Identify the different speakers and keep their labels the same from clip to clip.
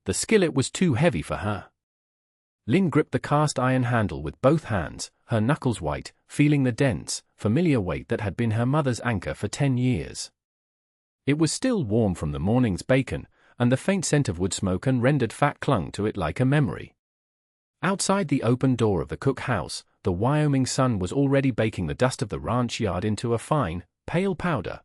Speaker 1: The skillet was too heavy for her. Lynn gripped the cast iron handle with both hands, her knuckles white, feeling the dense, familiar weight that had been her mother's anchor for 10 years. It was still warm from the morning's bacon, and the faint scent of wood smoke and rendered fat clung to it like a memory. Outside the open door of the cook house, the Wyoming sun was already baking the dust of the ranch yard into a fine, pale powder.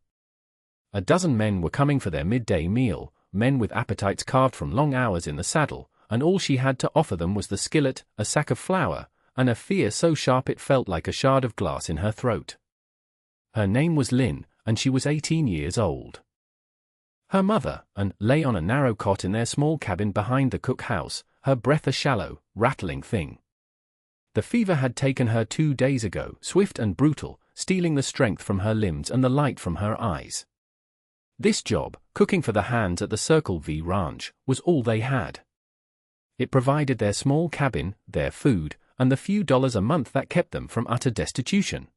Speaker 1: A dozen men were coming for their midday meal, men with appetites carved from long hours in the saddle, and all she had to offer them was the skillet, a sack of flour, and a fear so sharp it felt like a shard of glass in her throat. Her name was Lynn, and she was 18 years old. Her mother, lay on a narrow cot in their small cabin behind the cook house, her breath a shallow, rattling thing. The fever had taken her 2 days ago, swift and brutal, stealing the strength from her limbs and the light from her eyes. This job, cooking for the hands at the Circle V ranch, was all they had. It provided their small cabin, their food, and the few dollars a month that kept them from utter destitution.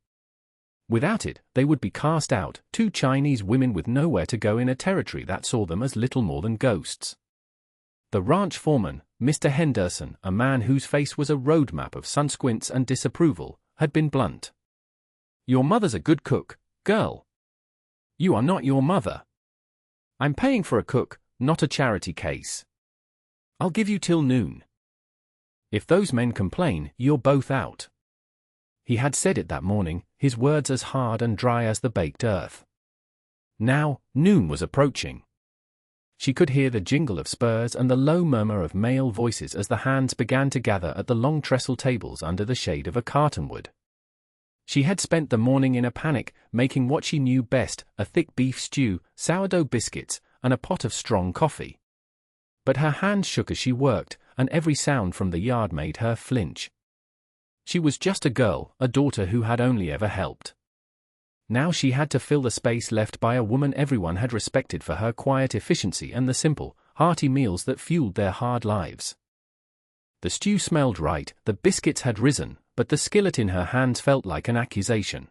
Speaker 1: Without it, they would be cast out, 2 Chinese women with nowhere to go in a territory that saw them as little more than ghosts. The ranch foreman, Mr. Henderson, a man whose face was a roadmap of sun-squints and disapproval, had been blunt. "Your mother's a good cook, girl. You are not your mother. I'm paying for a cook, not a charity case. I'll give you till noon. If those men complain, you're both out." He had said it that morning, his words as hard and dry as the baked earth. Now, noon was approaching. She could hear the jingle of spurs and the low murmur of male voices as the hands began to gather at the long trestle tables under the shade of a cottonwood. She had spent the morning in a panic, making what she knew best, a thick beef stew, sourdough biscuits, and a pot of strong coffee. But her hands shook as she worked, and every sound from the yard made her flinch. She was just a girl, a daughter who had only ever helped. Now she had to fill the space left by a woman everyone had respected for her quiet efficiency and the simple, hearty meals that fueled their hard lives. The stew smelled right, the biscuits had risen, but the skillet in her hands felt like an accusation.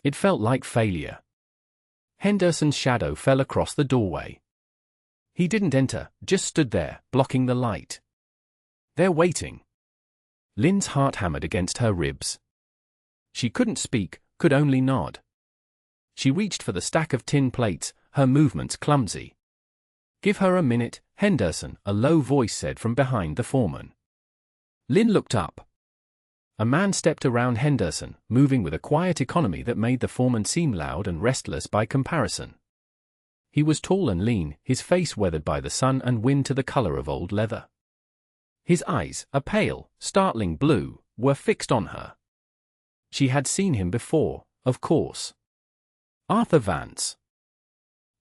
Speaker 1: It felt like failure. Henderson's shadow fell across the doorway. He didn't enter, just stood there, blocking the light. "They're waiting." Lynn's heart hammered against her ribs. She couldn't speak, could only nod. She reached for the stack of tin plates, her movements clumsy. "Give her a minute, Henderson," a low voice said from behind the foreman. Lynn looked up. A man stepped around Henderson, moving with a quiet economy that made the foreman seem loud and restless by comparison. He was tall and lean, his face weathered by the sun and wind to the color of old leather. His eyes, a pale, startling blue, were fixed on her. She had seen him before, of course. Arthur Vance.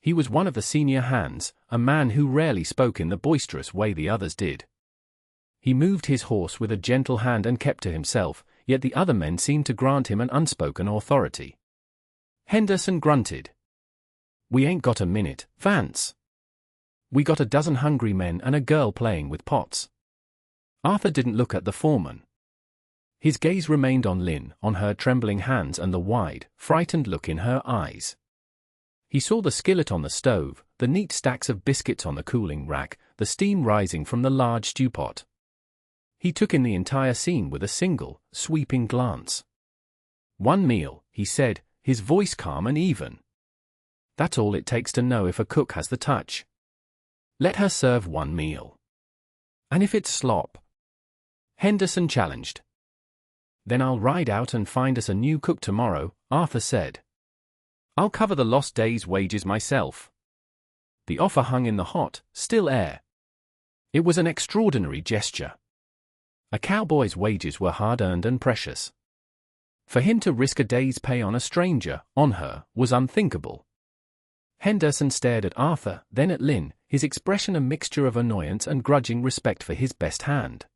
Speaker 1: He was one of the senior hands, a man who rarely spoke in the boisterous way the others did. He moved his horse with a gentle hand and kept to himself, yet the other men seemed to grant him an unspoken authority. Henderson grunted. "We ain't got a minute, Vance. We got a dozen hungry men and a girl playing with pots." Arthur didn't look at the foreman. His gaze remained on Lynn, on her trembling hands and the wide, frightened look in her eyes. He saw the skillet on the stove, the neat stacks of biscuits on the cooling rack, the steam rising from the large stew pot. He took in the entire scene with a single, sweeping glance. "One meal," he said, his voice calm and even. "That's all it takes to know if a cook has the touch. Let her serve one meal. And if it's slop?" Henderson challenged. "Then I'll ride out and find us a new cook tomorrow," Arthur said. "I'll cover the lost day's wages myself." The offer hung in the hot, still air. It was an extraordinary gesture. A cowboy's wages were hard-earned and precious. For him to risk a day's pay on a stranger, on her, was unthinkable. Henderson stared at Arthur, then at Lynn, his expression a mixture of annoyance and grudging respect for his best hand.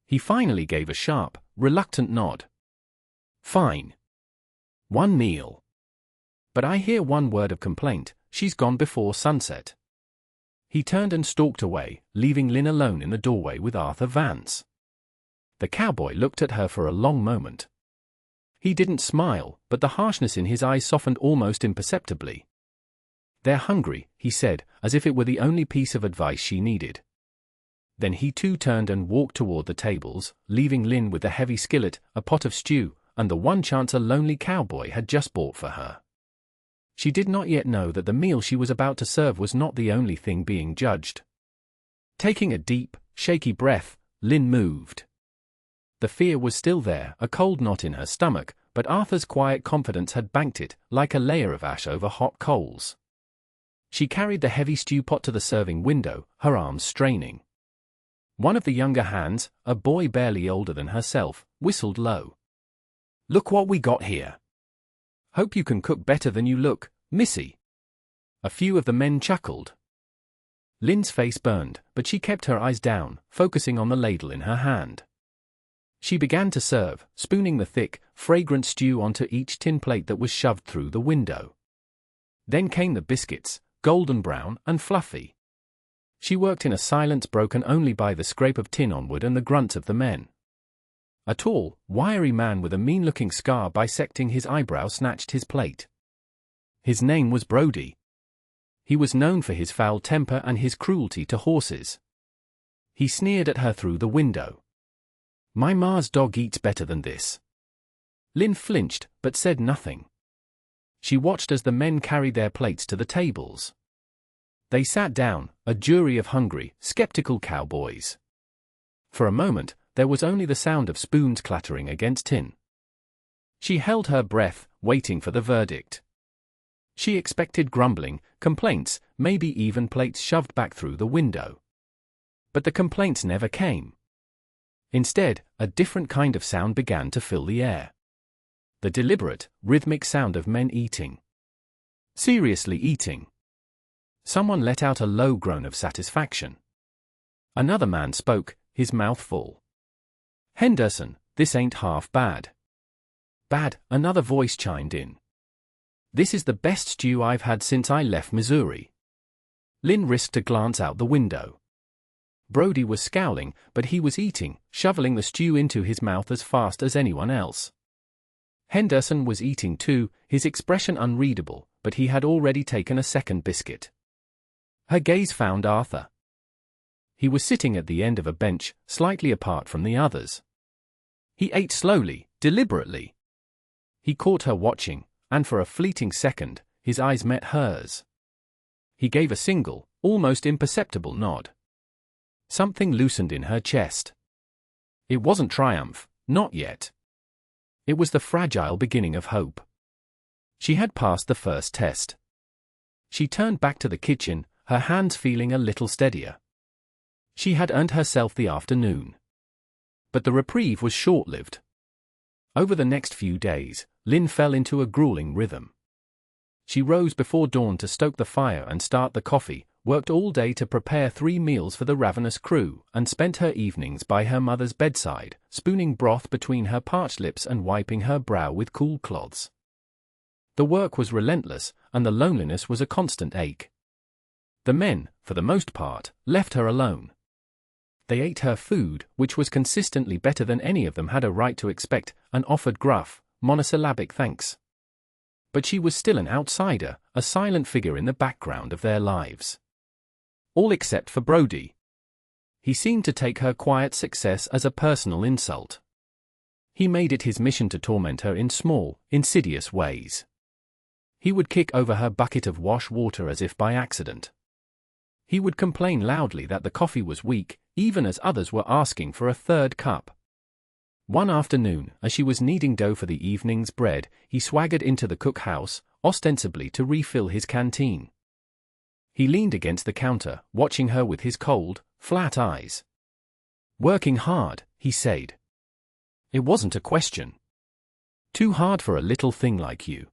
Speaker 1: He finally gave a sharp, reluctant nod. "Fine. One meal. But I hear one word of complaint, she's gone before sunset." He turned and stalked away, leaving Lynn alone in the doorway with Arthur Vance. The cowboy looked at her for a long moment. He didn't smile, but the harshness in his eyes softened almost imperceptibly. "They're hungry," he said, as if it were the only piece of advice she needed. Then he too turned and walked toward the tables, leaving Lynn with the heavy skillet, a pot of stew, and the one chance a lonely cowboy had just bought for her. She did not yet know that the meal she was about to serve was not the only thing being judged. Taking a deep, shaky breath, Lynn moved. The fear was still there, a cold knot in her stomach, but Arthur's quiet confidence had banked it, like a layer of ash over hot coals. She carried the heavy stew pot to the serving window, her arms straining. One of the younger hands, a boy barely older than herself, whistled low. "Look what we got here. Hope you can cook better than you look, missy." A few of the men chuckled. Lynn's face burned, but she kept her eyes down, focusing on the ladle in her hand. She began to serve, spooning the thick, fragrant stew onto each tin plate that was shoved through the window. Then came the biscuits, golden brown and fluffy. She worked in a silence broken only by the scrape of tin on wood and the grunts of the men. A tall, wiry man with a mean-looking scar bisecting his eyebrow snatched his plate. His name was Brody. He was known for his foul temper and his cruelty to horses. He sneered at her through the window. "My ma's dog eats better than this." Lynn flinched, but said nothing. She watched as the men carried their plates to the tables. They sat down, a jury of hungry, skeptical cowboys. For a moment, there was only the sound of spoons clattering against tin. She held her breath, waiting for the verdict. She expected grumbling, complaints, maybe even plates shoved back through the window. But the complaints never came. Instead, a different kind of sound began to fill the air. The deliberate, rhythmic sound of men eating. Seriously eating. Someone let out a low groan of satisfaction. Another man spoke, his mouth full. "Henderson, this ain't half bad." "Bad," another voice chimed in. "This is the best stew I've had since I left Missouri." Lynn risked a glance out the window. Brody was scowling, but he was eating, shoveling the stew into his mouth as fast as anyone else. Henderson was eating too, his expression unreadable, but he had already taken a second biscuit. Her gaze found Arthur. He was sitting at the end of a bench, slightly apart from the others. He ate slowly, deliberately. He caught her watching, and for a fleeting second, his eyes met hers. He gave a single, almost imperceptible nod. Something loosened in her chest. It wasn't triumph, not yet. It was the fragile beginning of hope. She had passed the first test. She turned back to the kitchen, her hands feeling a little steadier. She had earned herself the afternoon. But the reprieve was short-lived. Over the next few days, Lynn fell into a grueling rhythm. She rose before dawn to stoke the fire and start the coffee, worked all day to prepare 3 meals for the ravenous crew, and spent her evenings by her mother's bedside, spooning broth between her parched lips and wiping her brow with cool cloths. The work was relentless, and the loneliness was a constant ache. The men, for the most part, left her alone. They ate her food, which was consistently better than any of them had a right to expect, and offered gruff, monosyllabic thanks. But she was still an outsider, a silent figure in the background of their lives. All except for Brody. He seemed to take her quiet success as a personal insult. He made it his mission to torment her in small, insidious ways. He would kick over her bucket of wash water as if by accident. He would complain loudly that the coffee was weak, even as others were asking for a third cup. One afternoon, as she was kneading dough for the evening's bread, he swaggered into the cookhouse, ostensibly to refill his canteen. He leaned against the counter, watching her with his cold, flat eyes. "Working hard," he said. "It wasn't a question. Too hard for a little thing like you.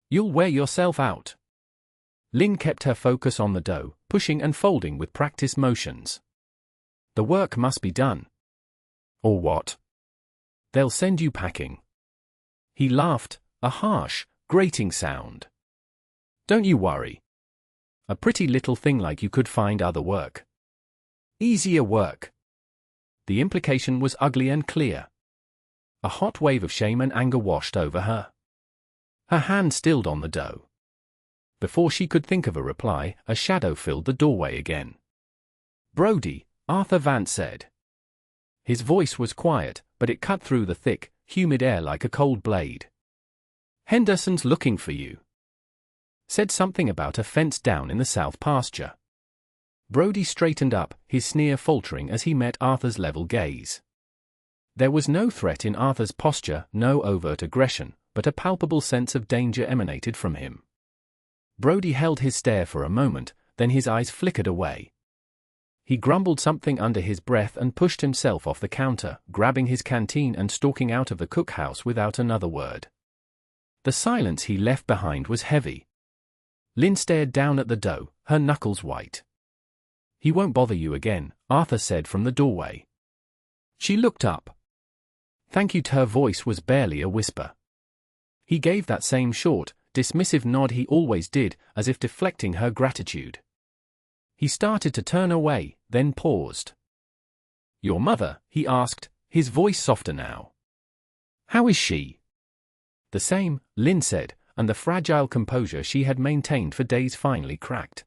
Speaker 1: You'll wear yourself out." Lynn kept her focus on the dough, pushing and folding with practiced motions. "The work must be done." "Or what?" "They'll send you packing." He laughed, a harsh, grating sound. "Don't you worry. A pretty little thing like you could find other work. Easier work." The implication was ugly and clear. A hot wave of shame and anger washed over her. Her hand stilled on the dough. Before she could think of a reply, a shadow filled the doorway again. Brody, Arthur Vance said. His voice was quiet, but it cut through the thick, humid air like a cold blade. Henderson's looking for you. Said something about a fence down in the south pasture. Brody straightened up, his sneer faltering as he met Arthur's level gaze. There was no threat in Arthur's posture, no overt aggression, but a palpable sense of danger emanated from him. Brody held his stare for a moment, then his eyes flickered away. He grumbled something under his breath and pushed himself off the counter, grabbing his canteen and stalking out of the cookhouse without another word. The silence he left behind was heavy. Lynn stared down at the dough, her knuckles white. He won't bother you again, Arthur said from the doorway. She looked up. Thank you. Her voice was barely a whisper. He gave that same short, dismissive nod he always did, as if deflecting her gratitude. He started to turn away, then paused. Your mother? He asked, his voice softer now. How is she? The same, Lynn said, and the fragile composure she had maintained for days finally cracked.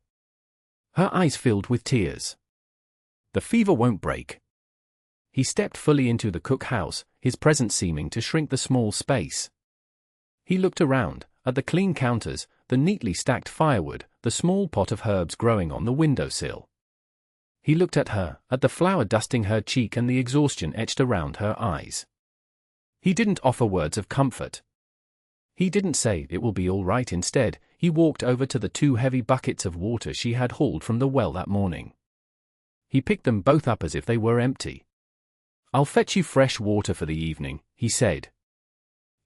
Speaker 1: Her eyes filled with tears. The fever won't break. He stepped fully into the cookhouse, his presence seeming to shrink the small space. He looked around, at the clean counters, the neatly stacked firewood, the small pot of herbs growing on the windowsill. He looked at her, at the flour dusting her cheek and the exhaustion etched around her eyes. He didn't offer words of comfort. He didn't say it will be all right. Instead, he walked over to the 2 heavy buckets of water she had hauled from the well that morning. He picked them both up as if they were empty. I'll fetch you fresh water for the evening, he said.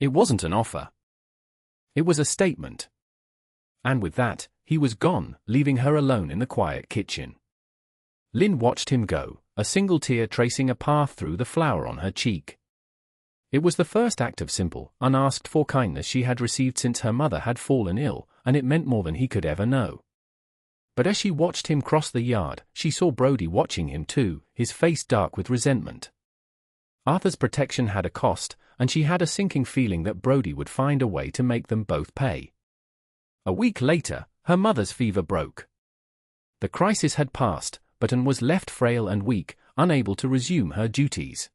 Speaker 1: It wasn't an offer. It was a statement. And with that, he was gone, leaving her alone in the quiet kitchen. Lynn watched him go, a single tear tracing a path through the flour on her cheek. It was the first act of simple, unasked-for kindness she had received since her mother had fallen ill, and it meant more than he could ever know. But as she watched him cross the yard, she saw Brody watching him too, his face dark with resentment. Arthur's protection had a cost, and she had a sinking feeling that Brody would find a way to make them both pay. A week later, her mother's fever broke. The crisis had passed, but Anne was left frail and weak, unable to resume her duties.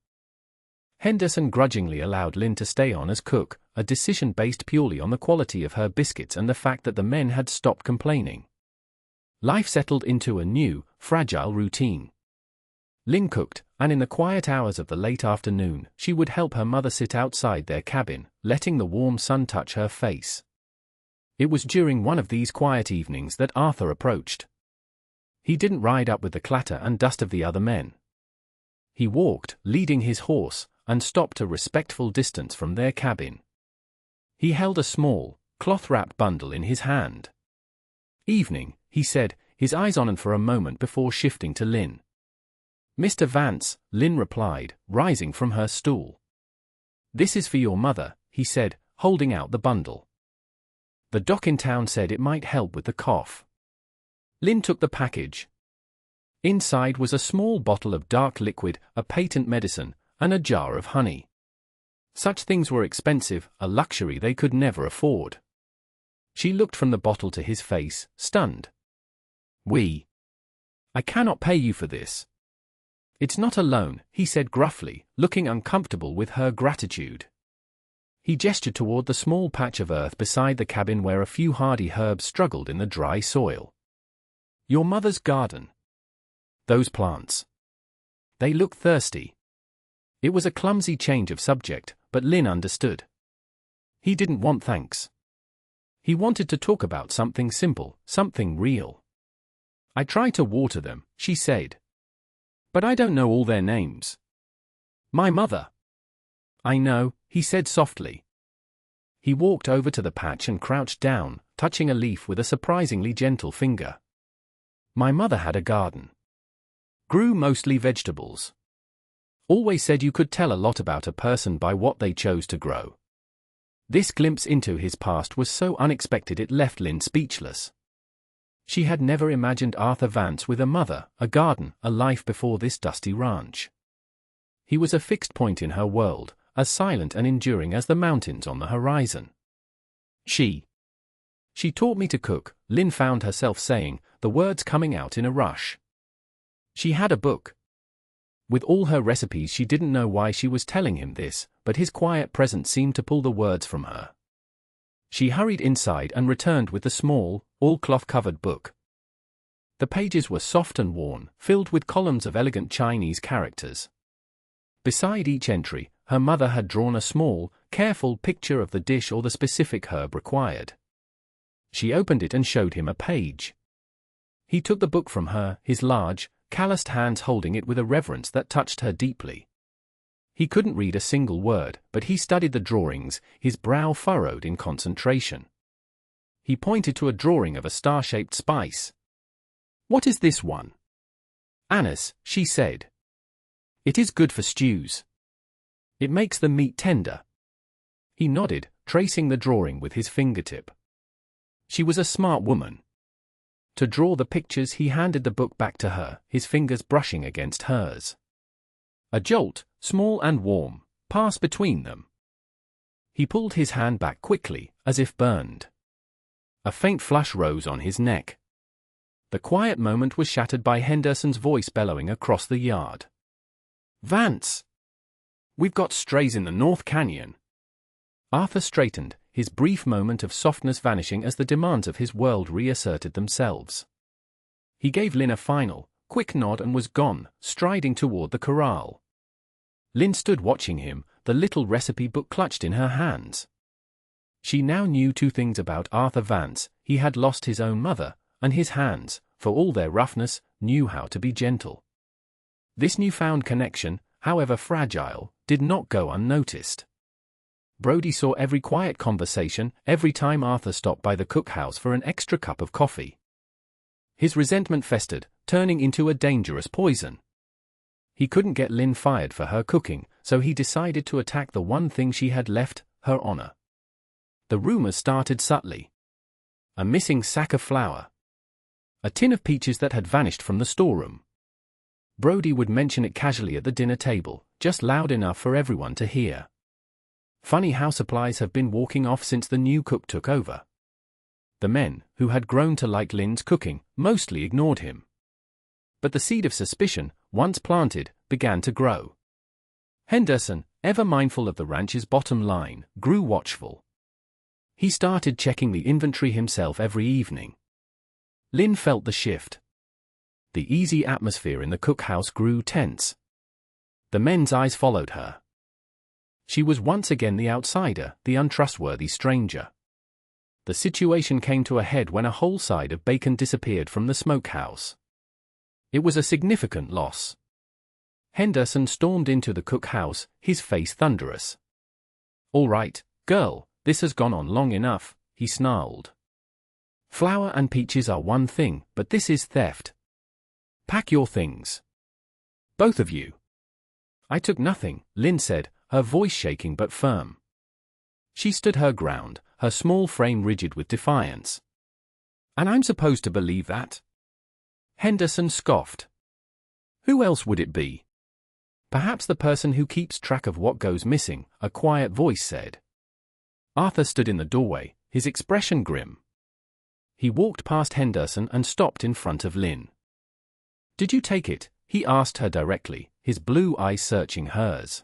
Speaker 1: Henderson grudgingly allowed Lynn to stay on as cook, a decision based purely on the quality of her biscuits and the fact that the men had stopped complaining. Life settled into a new, fragile routine. Lynn cooked, and in the quiet hours of the late afternoon, she would help her mother sit outside their cabin, letting the warm sun touch her face. It was during one of these quiet evenings that Arthur approached. He didn't ride up with the clatter and dust of the other men. He walked, leading his horse, and stopped a respectful distance from their cabin. He held a small, cloth-wrapped bundle in his hand. Evening, he said, his eyes on Anne for a moment before shifting to Lynn. Mr. Vance, Lynn replied, rising from her stool. This is for your mother, he said, holding out the bundle. The doc in town said it might help with the cough. Lynn took the package. Inside was a small bottle of dark liquid, a patent medicine, and a jar of honey. Such things were expensive, a luxury they could never afford. She looked from the bottle to his face, stunned. I cannot pay you for this. It's not a loan, he said gruffly, looking uncomfortable with her gratitude. He gestured toward the small patch of earth beside the cabin where a few hardy herbs struggled in the dry soil. Your mother's garden. Those plants. They look thirsty. It was a clumsy change of subject, but Lynn understood. He didn't want thanks. He wanted to talk about something simple, something real. I try to water them, she said. But I don't know all their names. My mother. I know, he said softly. He walked over to the patch and crouched down, touching a leaf with a surprisingly gentle finger. My mother had a garden. Grew mostly vegetables. Always said you could tell a lot about a person by what they chose to grow. This glimpse into his past was so unexpected it left Lynn speechless. She had never imagined Arthur Vance with a mother, a garden, a life before this dusty ranch. He was a fixed point in her world, as silent and enduring as the mountains on the horizon. She taught me to cook, Lynn found herself saying, the words coming out in a rush. She had a book, With all her recipes, she didn't know why she was telling him this, but his quiet presence seemed to pull the words from her. She hurried inside and returned with the small, all-cloth-covered book. The pages were soft and worn, filled with columns of elegant Chinese characters. Beside each entry, her mother had drawn a small, careful picture of the dish or the specific herb required. She opened it and showed him a page. He took the book from her, his large, calloused hands holding it with a reverence that touched her deeply. He couldn't read a single word, but he studied the drawings, his brow furrowed in concentration. He pointed to a drawing of a star-shaped spice. "What is this one?" "Anise," she said. "It is good for stews. It makes the meat tender." He nodded, tracing the drawing with his fingertip. She was a smart woman. To draw the pictures, he handed the book back to her, his fingers brushing against hers. A jolt, small and warm, passed between them. He pulled his hand back quickly, as if burned. A faint flush rose on his neck. The quiet moment was shattered by Henderson's voice bellowing across the yard. "Vance! We've got strays in the North Canyon." Arthur straightened, his brief moment of softness vanishing as the demands of his world reasserted themselves. He gave Lynn a final, quick nod and was gone, striding toward the corral. Lynn stood watching him, the little recipe book clutched in her hands. She now knew two things about Arthur Vance: he had lost his own mother, and his hands, for all their roughness, knew how to be gentle. This newfound connection, however fragile, did not go unnoticed. Brody saw every quiet conversation, every time Arthur stopped by the cookhouse for an extra cup of coffee. His resentment festered, turning into a dangerous poison. He couldn't get Lynn fired for her cooking, so he decided to attack the one thing she had left, her honor. The rumors started subtly. A missing sack of flour. A tin of peaches that had vanished from the storeroom. Brody would mention it casually at the dinner table, just loud enough for everyone to hear. Funny how supplies have been walking off since the new cook took over. The men, who had grown to like Lynn's cooking, mostly ignored him. But the seed of suspicion, once planted, began to grow. Henderson, ever mindful of the ranch's bottom line, grew watchful. He started checking the inventory himself every evening. Lynn felt the shift. The easy atmosphere in the cookhouse grew tense. The men's eyes followed her. She was once again the outsider, the untrustworthy stranger. The situation came to a head when a whole side of bacon disappeared from the smokehouse. It was a significant loss. Henderson stormed into the cookhouse, his face thunderous. "All right, girl, this has gone on long enough," he snarled. "Flour and peaches are one thing, but this is theft. Pack your things. Both of you." "I took nothing," Lynn said, her voice shaking but firm. She stood her ground, her small frame rigid with defiance. "And I'm supposed to believe that?" Henderson scoffed. "Who else would it be?" "Perhaps the person who keeps track of what goes missing," a quiet voice said. Arthur stood in the doorway, his expression grim. He walked past Henderson and stopped in front of Lynn. "Did you take it?" he asked her directly, his blue eyes searching hers.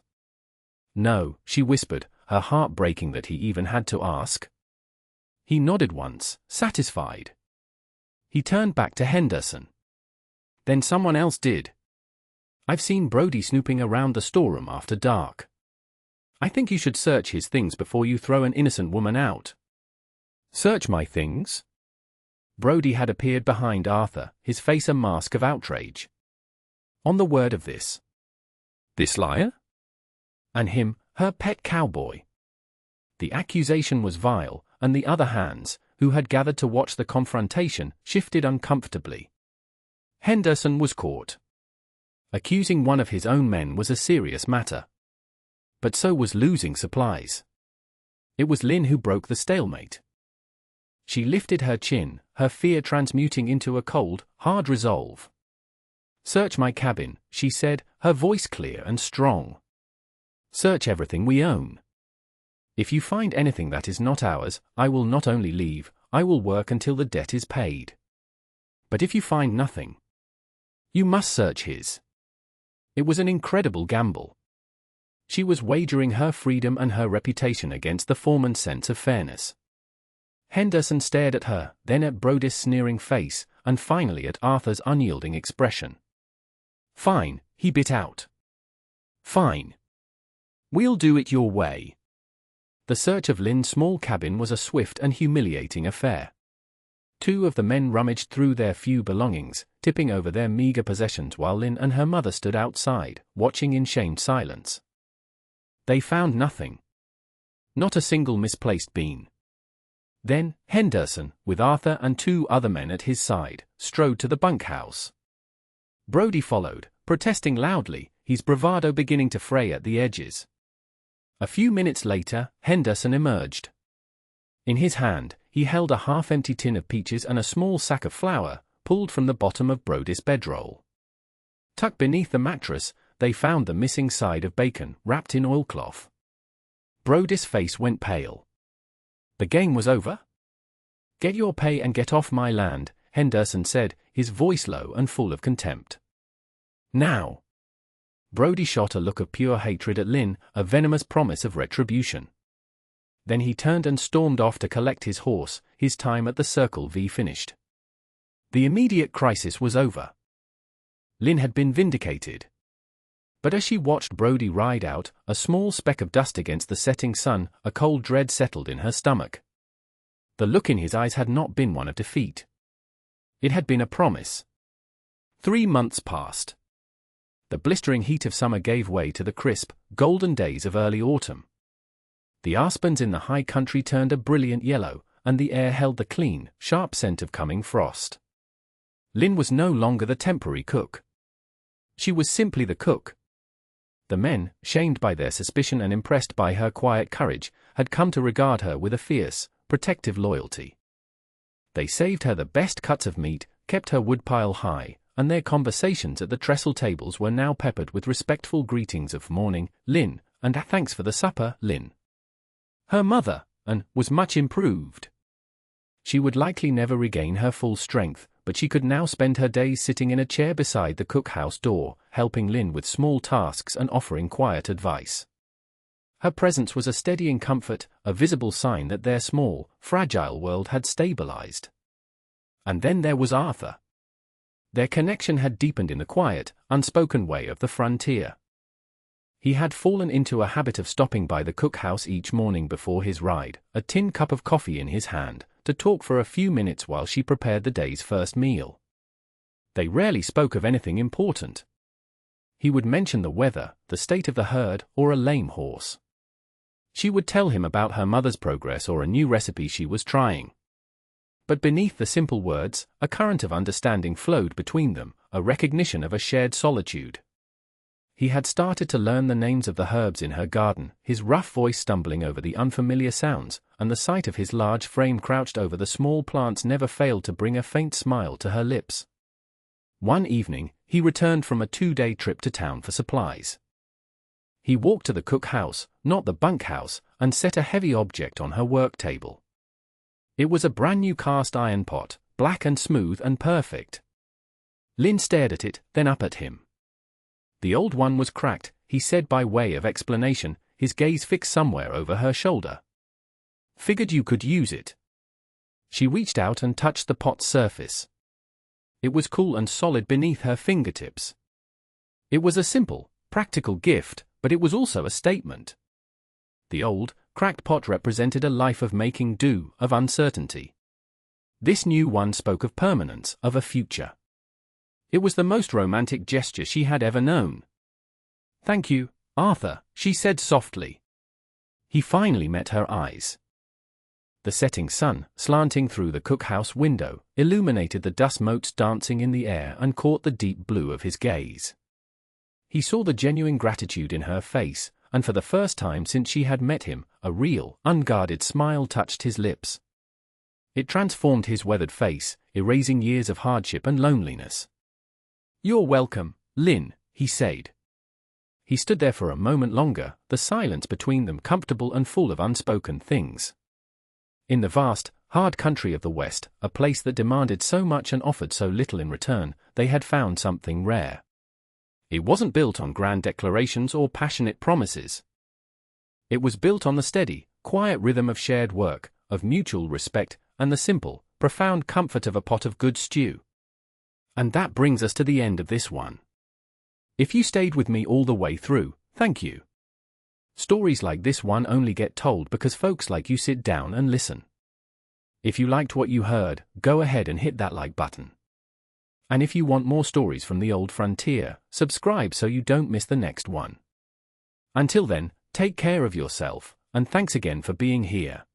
Speaker 1: "No," she whispered, her heart breaking that he even had to ask. He nodded once, satisfied. He turned back to Henderson. "Then someone else did. I've seen Brody snooping around the storeroom after dark. I think you should search his things before you throw an innocent woman out." "Search my things?" Brody had appeared behind Arthur, his face a mask of outrage. "On the word of this liar? And him, her pet cowboy." The accusation was vile, and the other hands, who had gathered to watch the confrontation, shifted uncomfortably. Henderson was caught. Accusing one of his own men was a serious matter. But so was losing supplies. It was Lynn who broke the stalemate. She lifted her chin, her fear transmuting into a cold, hard resolve. "Search my cabin," she said, her voice clear and strong. "Search everything we own. If you find anything that is not ours, I will not only leave, I will work until the debt is paid. But if you find nothing, you must search his." It was an incredible gamble. She was wagering her freedom and her reputation against the foreman's sense of fairness. Henderson stared at her, then at Brodie's sneering face, and finally at Arthur's unyielding expression. "Fine," he bit out. "Fine. We'll do it your way." The search of Lynn's small cabin was a swift and humiliating affair. Two of the men rummaged through their few belongings, tipping over their meager possessions while Lynn and her mother stood outside, watching in shamed silence. They found nothing. Not a single misplaced bean. Then, Henderson, with Arthur and two other men at his side, strode to the bunkhouse. Brodie followed, protesting loudly, his bravado beginning to fray at the edges. A few minutes later, Henderson emerged. In his hand, he held a half-empty tin of peaches and a small sack of flour, pulled from the bottom of Brodie's bedroll. Tucked beneath the mattress, they found the missing side of bacon, wrapped in oilcloth. Brodie's face went pale. The game was over? "Get your pay and get off my land," Henderson said, his voice low and full of contempt. "Now." Brodie shot a look of pure hatred at Lynn, a venomous promise of retribution. Then he turned and stormed off to collect his horse, his time at the Circle V finished. The immediate crisis was over. Lynn had been vindicated. But as she watched Brodie ride out, a small speck of dust against the setting sun, a cold dread settled in her stomach. The look in his eyes had not been one of defeat. It had been a promise. 3 months passed. The blistering heat of summer gave way to the crisp, golden days of early autumn. The aspens in the high country turned a brilliant yellow, and the air held the clean, sharp scent of coming frost. Lynn was no longer the temporary cook. She was simply the cook. The men, shamed by their suspicion and impressed by her quiet courage, had come to regard her with a fierce, protective loyalty. They saved her the best cuts of meat, kept her woodpile high, and their conversations at the trestle tables were now peppered with respectful greetings of "Morning, Lynn," and "Thanks for the supper, Lynn." Her mother, was much improved. She would likely never regain her full strength, but she could now spend her days sitting in a chair beside the cookhouse door, helping Lynn with small tasks and offering quiet advice. Her presence was a steadying comfort, a visible sign that their small, fragile world had stabilized. And then there was Arthur. Their connection had deepened in the quiet, unspoken way of the frontier. He had fallen into a habit of stopping by the cookhouse each morning before his ride, a tin cup of coffee in his hand, to talk for a few minutes while she prepared the day's first meal. They rarely spoke of anything important. He would mention the weather, the state of the herd, or a lame horse. She would tell him about her mother's progress or a new recipe she was trying. But beneath the simple words, a current of understanding flowed between them, a recognition of a shared solitude. He had started to learn the names of the herbs in her garden, his rough voice stumbling over the unfamiliar sounds, and the sight of his large frame crouched over the small plants never failed to bring a faint smile to her lips. One evening, he returned from a 2-day trip to town for supplies. He walked to the cookhouse, not the bunkhouse, and set a heavy object on her work table. It was a brand-new cast-iron pot, black and smooth and perfect. Lynn stared at it, then up at him. The old one was cracked, he said by way of explanation, his gaze fixed somewhere over her shoulder. "Figured you could use it." She reached out and touched the pot's surface. It was cool and solid beneath her fingertips. It was a simple, practical gift, but it was also a statement. The old, cracked pot represented a life of making do, of uncertainty. This new one spoke of permanence, of a future. It was the most romantic gesture she had ever known. "Thank you, Arthur," she said softly. He finally met her eyes. The setting sun, slanting through the cookhouse window, illuminated the dust motes dancing in the air and caught the deep blue of his gaze. He saw the genuine gratitude in her face, and for the first time since she had met him, a real, unguarded smile touched his lips. It transformed his weathered face, erasing years of hardship and loneliness. "You're welcome, Lynn," he said. He stood there for a moment longer, the silence between them comfortable and full of unspoken things. In the vast, hard country of the West, a place that demanded so much and offered so little in return, they had found something rare. It wasn't built on grand declarations or passionate promises. It was built on the steady, quiet rhythm of shared work, of mutual respect, and the simple, profound comfort of a pot of good stew. And that brings us to the end of this one. If you stayed with me all the way through, thank you. Stories like this one only get told because folks like you sit down and listen. If you liked what you heard, go ahead and hit that like button. And if you want more stories from the old frontier, subscribe so you don't miss the next one. Until then, take care of yourself, and thanks again for being here.